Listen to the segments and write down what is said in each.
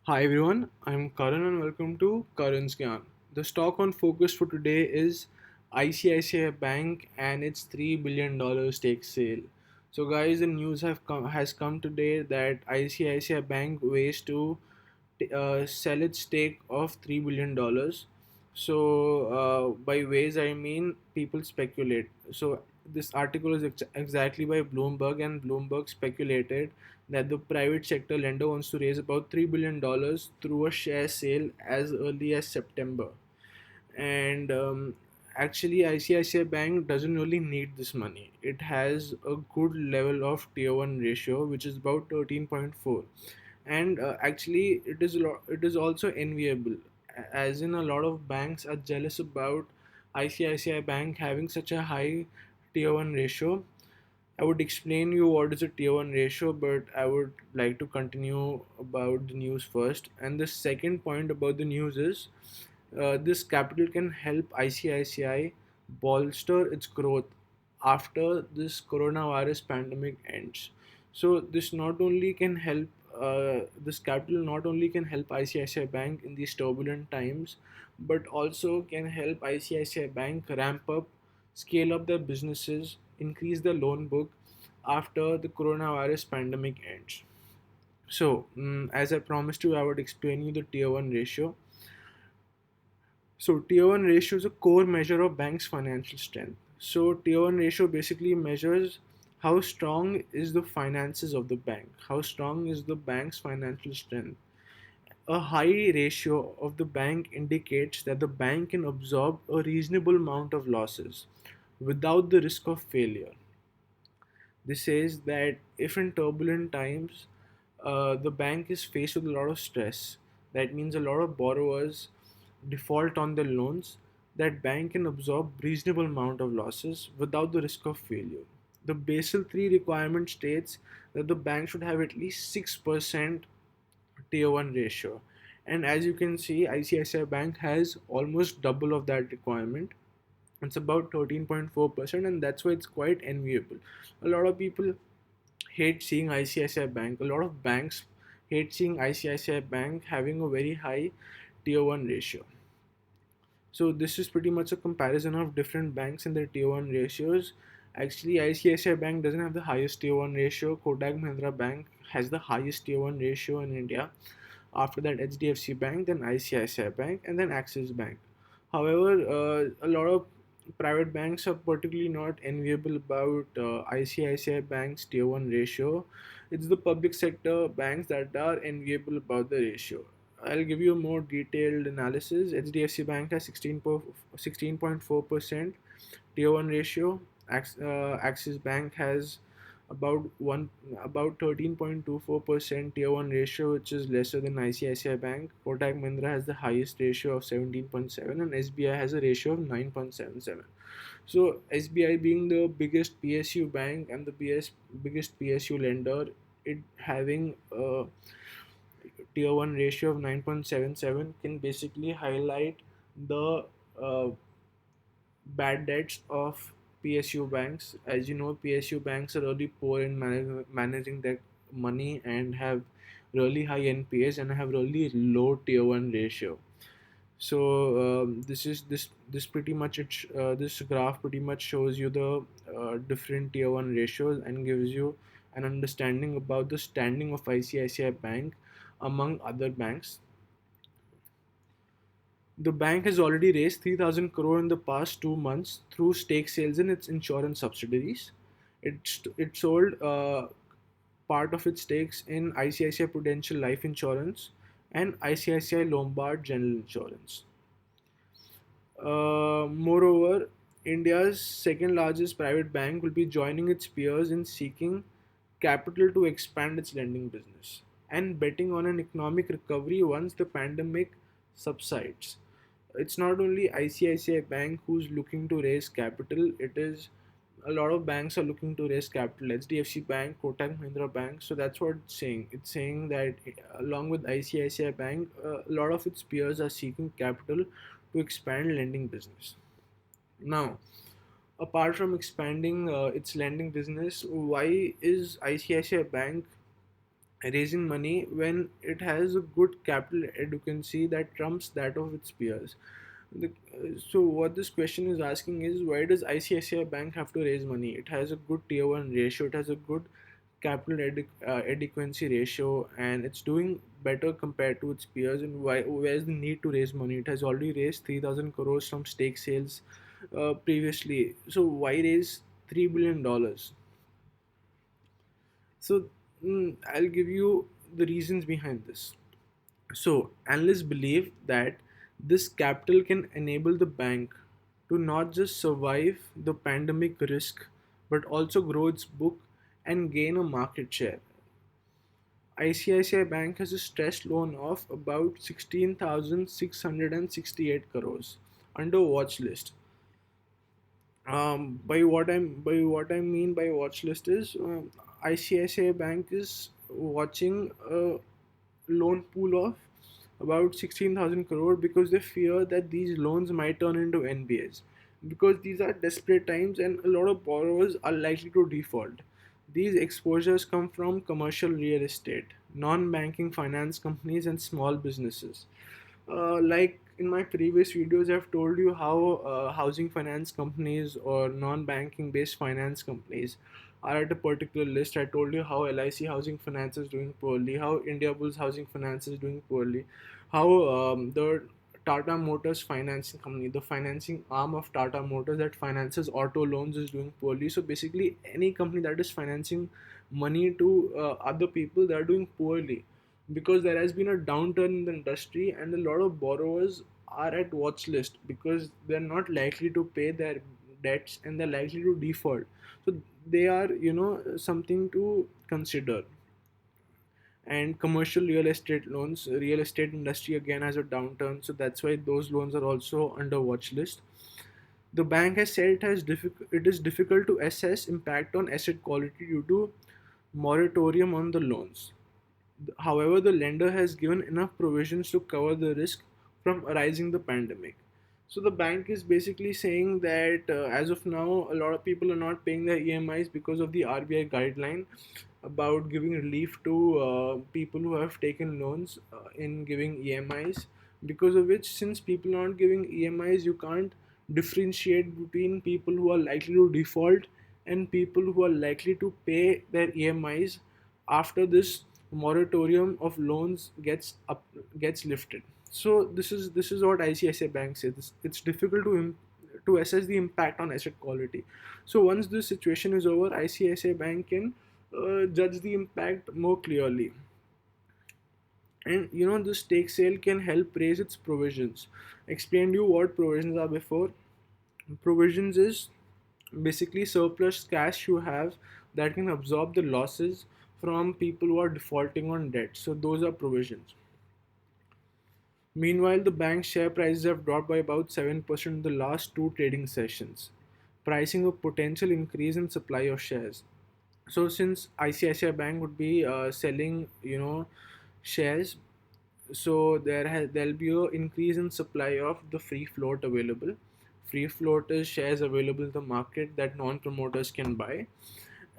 Hi everyone, I'm Karan and welcome to Karan's Gyan. The stock on focus for today is ICICI Bank and its $3 billion stake sale. So guys, the news has come today that ICICI Bank ways to sell its stake of $3 billion. So by ways I mean people speculate. So this article is exactly by Bloomberg, and Bloomberg speculated that the private sector lender wants to raise about $3 billion through a share sale as early as September. And actually, ICICI Bank doesn't really need this money. It has a good level of tier 1 ratio, which is about 13.4. And actually, it is also enviable, as in a lot of banks are jealous about ICICI Bank having such a high tier 1 ratio. I would explain you what is a tier 1 ratio, but I would like to continue about the news first. And the second point about the news is this capital can help ICICI bolster its growth after this coronavirus pandemic ends. So this capital not only can help ICICI Bank in these turbulent times, but also can help ICICI Bank ramp up, scale up their businesses, increase the loan book after the coronavirus pandemic ends. So, as I promised you, I would explain you the tier 1 ratio. So tier 1 ratio is a core measure of bank's financial strength. So tier 1 ratio basically measures how strong is the finances of the bank, how strong is the bank's financial strength. A high ratio of the bank indicates that the bank can absorb a reasonable amount of losses without the risk of failure. This says that if in turbulent times the bank is faced with a lot of stress, that means a lot of borrowers default on their loans, that bank can absorb reasonable amount of losses without the risk of failure. The Basel III requirement states that the bank should have at least 6% tier 1 ratio. And as you can see, ICICI Bank has almost double of that requirement. It's about 13.4%, and that's why it's quite enviable. A lot of people hate seeing ICICI Bank. A lot of banks hate seeing ICICI Bank having a very high tier 1 ratio. So this is pretty much a comparison of different banks and their tier 1 ratios. Actually, ICICI Bank doesn't have the highest tier 1 ratio. Kotak Mahindra Bank has the highest tier 1 ratio in India. After that, HDFC Bank, then ICICI Bank, and then Axis Bank. However, a lot of private banks are particularly not enviable about ICICI Bank's tier 1 ratio. It's the public sector banks that are enviable about the ratio. I'll give you a more detailed analysis. HDFC Bank has 16.4% tier 1 ratio. Axis Bank has about 13.24% tier 1 ratio, which is lesser than ICICI Bank. Kotak Mahindra has the highest ratio of 17.7, and SBI has a ratio of 9.77. So SBI being the biggest PSU bank and the biggest PSU lender, it having a tier 1 ratio of 9.77 can basically highlight the uh, bad debts of PSU banks. As you know, PSU banks are really poor in managing their money and have really high NPAs and have really low tier 1 ratio. So this pretty much this graph pretty much shows you the different tier 1 ratios and gives you an understanding about the standing of ICICI Bank among other banks. The bank has already raised 3,000 crore in the past 2 months through stake sales in its insurance subsidiaries. It sold part of its stakes in ICICI Prudential Life Insurance and ICICI Lombard General Insurance. Moreover, India's second largest private bank will be joining its peers in seeking capital to expand its lending business and betting on an economic recovery once the pandemic subsides. It's not only ICICI Bank who's looking to raise capital, it is a lot of banks are looking to raise capital. HDFC Bank, Kotak Mahindra Bank. So that's what it's saying. It's saying that along with ICICI Bank, a lot of its peers are seeking capital to expand lending business. Now, apart from expanding its lending business, why is ICICI Bank raising money when it has a good capital adequacy that trumps that of its peers. So what this question is asking is, why does ICICI Bank have to raise money? It has a good tier 1 ratio, it has a good capital adequacy ratio, and it's doing better compared to its peers. And where's the need to raise money? It has already raised 3,000 crores from stake sales previously. So why raise $3 billion? So I'll give you the reasons behind this. So, analysts believe that this capital can enable the bank to not just survive the pandemic risk but also grow its book and gain a market share. ICICI Bank has a stress loan of about 16,668 crores under watch list. By what I mean by watch list is, ICICI Bank is watching a loan pool of about 16,000 crore because they fear that these loans might turn into NBAs, because these are desperate times and a lot of borrowers are likely to default. These exposures come from commercial real estate, non-banking finance companies, and small businesses. Like in my previous videos, I've told you how housing finance companies or non-banking based finance companies are at a particular list. I told you how LIC housing finance is doing poorly, how India Bulls housing finance is doing poorly, how the Tata Motors financing company, the financing arm of Tata Motors that finances auto loans, is doing poorly. So basically, any company that is financing money to other people, they are doing poorly because there has been a downturn in the industry and a lot of borrowers are at watch list because they're not likely to pay their debts and they're likely to default. So they are, something to consider. And commercial real estate industry again has a downturn, so that's why those loans are also under watch list. The bank has said it is difficult to assess impact on asset quality due to moratorium on the loans. However, the lender has given enough provisions to cover the risk from arising the pandemic. So the bank is basically saying that as of now, a lot of people are not paying their EMIs because of the RBI guideline about giving relief to people who have taken loans in giving EMIs. Because of which, since people are not giving EMIs, you can't differentiate between people who are likely to default and people who are likely to pay their EMIs after this moratorium of loans gets lifted. So this is what ICICI Bank says. It's difficult to assess the impact on asset quality. So once this situation is over, ICICI Bank can judge the impact more clearly. And the stake sale can help raise its provisions. Explain to you what provisions are before. Provisions is basically surplus cash you have that can absorb the losses from people who are defaulting on debt. So those are provisions. Meanwhile, the bank's share prices have dropped by about 7% in the last two trading sessions, pricing a potential increase in supply of shares. So since ICICI Bank would be selling, shares, so there'll be a increase in supply of the free float available. Free float is shares available in the market that non-promoters can buy.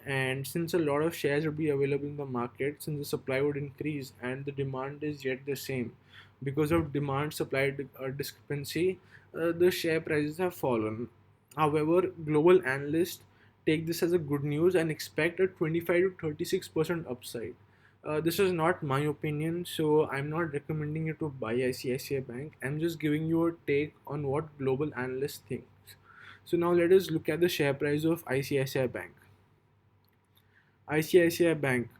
And since a lot of shares would be available in the market, since the supply would increase and the demand is yet the same, because of demand supply discrepancy, the share prices have fallen. However, global analysts take this as a good news and expect a 25 to 36% upside. This is not my opinion, so I'm not recommending you to buy ICICI Bank. I'm just giving you a take on what global analysts think. So now let us look at the share price of ICICI Bank. ICICI Bank.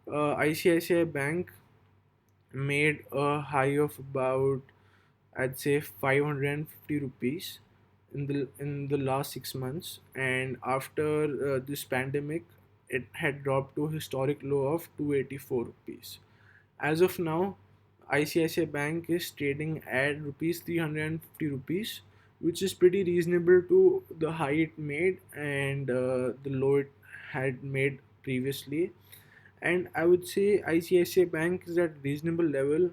ICICI Bank made a high of about, I'd say, 550 rupees in the last 6 months, and after this pandemic, it had dropped to a historic low of 284 rupees. As of now, ICICI Bank is trading at rupees 350 rupees, which is pretty reasonable to the high it made and the low it had made previously. And I would say ICICI Bank is at reasonable level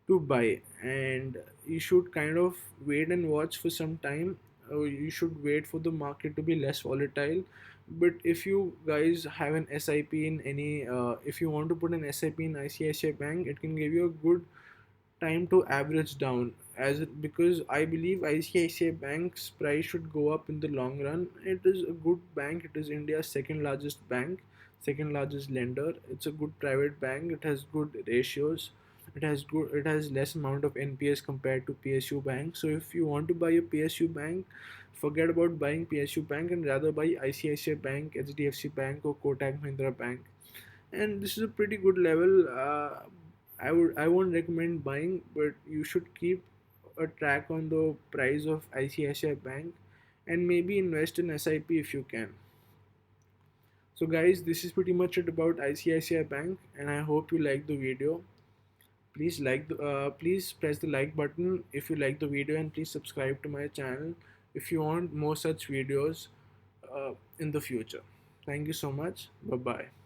to buy, and you should kind of wait and watch for some time. You should wait for the market to be less volatile But if you guys have an SIP in any, if you want to put an SIP in ICICI Bank, it can give you a good time to average down, because I believe ICICI Bank's price should go up in the long run. It is a good bank. It is India's second largest bank, second largest lender. It's a good private bank. It has good ratios. It has less amount of NPS compared to PSU Bank. So if you want to buy a PSU bank, forget about buying PSU Bank and rather buy ICICI Bank, HDFC Bank, or Kotak Mahindra Bank. And this is a pretty good level. I won't recommend buying, but you should keep a track on the price of ICICI Bank and maybe invest in SIP if you can. So guys, this is pretty much it about ICICI Bank, and I hope you like the video. Please press the like button if you like the video, and please subscribe to my channel if you want more such videos in the future. Thank you so much. Bye bye.